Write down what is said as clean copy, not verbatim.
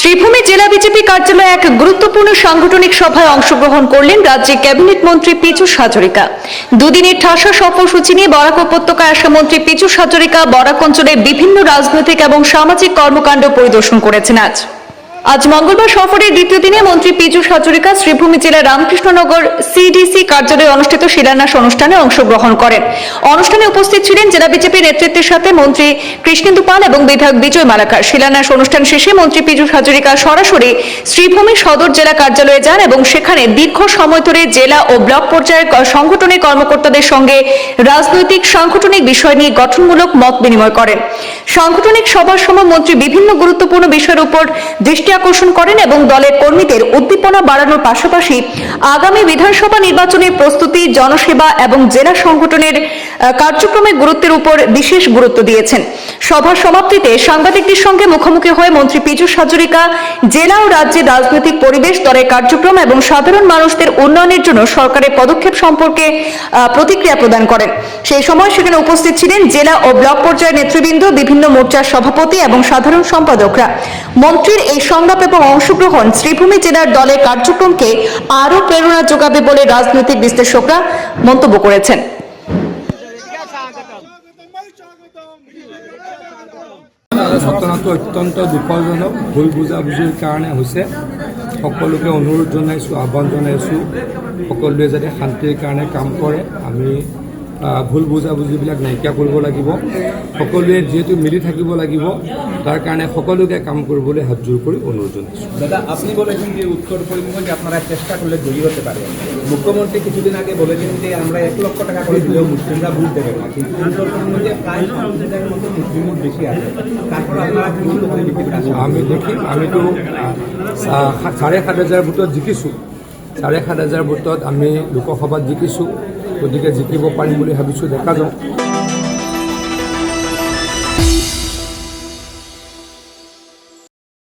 শ্রীভূমি জেলা বিজেপি কার্যালয়ে এক গুরুত্বপূর্ণ সাংগঠনিক সভায় অংশগ্রহণ করলেন রাজ্যের ক্যাবিনেট মন্ত্রী পীযূষ হাজরিকা। দুদিনের ঠাসা সফরসূচি নিয়ে বরাক উপত্যকায় আসা মন্ত্রী পীযূষ হাজরিকা বরাক অঞ্চলে বিভিন্ন রাজনৈতিক এবং সামাজিক কর্মকাণ্ড পরিদর্শন করেছেন। আজ মঙ্গলবার সফরের দ্বিতীয় দিনে মন্ত্রী পীযূষ হাজরিকা শ্রীভূমি জেলার রামকৃষ্ণনগর সিডিসি কার্যালয়ে অনুষ্ঠিত শিলান্যাস অনুষ্ঠানে অংশগ্রহণ করেন। অনুষ্ঠানে উপস্থিত ছিলেন জেলা বিজেপি নেতৃত্বের সাথে মন্ত্রী কৃষ্ণেন্দু পাল এবং বিধায়ক বিজয় মালাকার। শিলান্যাস অনুষ্ঠান শেষে মন্ত্রী পীযূষ হাজরিকা সরাসরি শ্রীভূমি সদর জেলা কার্যালয়ে যান এবং সেখানে দীর্ঘ সময় ধরে জেলা ও ব্লক পর্যায়ের সাংগঠনিক কর্মকর্তাদের সঙ্গে রাজনৈতিক সাংগঠনিক বিষয় নিয়ে গঠনমূলক মত বিনিময় করেন। সাংগঠনিক সভার সময় মন্ত্রী বিভিন্ন গুরুত্বপূর্ণ বিষয়ের উপর দৃষ্টি আকর্ষণ করেন এবং দলের কর্মীদের উদ্দীপনা বাড়ানোর পাশাপাশি আগামী বিধানসভা নির্বাচনের প্রস্তুতি, জনসেবা এবং জেলা সংগঠনের কার্যক্রমের গুরুত্বের উপর বিশেষ গুরুত্ব দিয়েছেন। সভার সমাপ্তিতে সাংবাদিকদের সঙ্গে মুখোমুখি হয়ে মন্ত্রী পীযূষ হাজরিকা জেলা ও রাজ্যের রাজনৈতিক পরিবেশ, দলের কার্যক্রম এবং সাধারণ মানুষদের উন্নয়নের জন্য সরকারের পদক্ষেপ সম্পর্কে প্রতিক্রিয়া প্রদান করেন। সেই সময় সেখানে উপস্থিত ছিলেন জেলা ও ব্লক পর্যায়ের নেতৃবৃন্দ, বিভিন্ন মোর্চার সভাপতি এবং সাধারণ সম্পাদকরা। মন্ত্রীর এই সংলাপ এবং অংশগ্রহণ শ্রীভূমি জেলার দলের কার্যক্রমকে আরও প্রেরণা যোগাবে বলে রাজনৈতিক বিশ্লেষকরা মন্তব্য করেছেন। ঘটনাটো অত্যন্ত দুঃখজনক। ভুল বুজাবুজিৰ কাৰণে হৈছে। সকলোকে অনুৰোধ জনাইছোঁ, আহ্বান জনাইছোঁ, সকলোৱে যাতে শান্তিৰ কাৰণে কাম কৰে। আমি ভুল বুজাবুজিবিলাক নাইকিয়া কৰিব লাগিব। সকলোৱে যিহেতু মিলি থাকিব লাগিব, তার কারণে সকলোকে কাম কৰিবলৈ হাত জোর করে অনুরোধ জানাইছোঁ। দাদা, আপনি বলেছেন যে উত্তর পরিমহলে আপনারা চেষ্টা করলে জয়ী হতে পারে। মুখ্যমন্ত্রী কিছুদিন আগে বলেছেন যে আমরা 1 লক্ষ টাকা করে দিলেও মুসলিমরা ভোট দেবে না, কিন্তু উত্তর পরিমহলে প্রায় 50,000-এর মতো মুসলিম ভোট বেশি আছে। তারপর আপনারা কি মনে করেন? আমি দেখি, আমিতো 7,500 ভোটত জিকিছোঁ। 7,500 ভোটত আমি লোকসভাত জিকিছোঁ, গতিকে জিকিব পাৰিম বুলি ভাবিছোঁ। দেখা যাওক।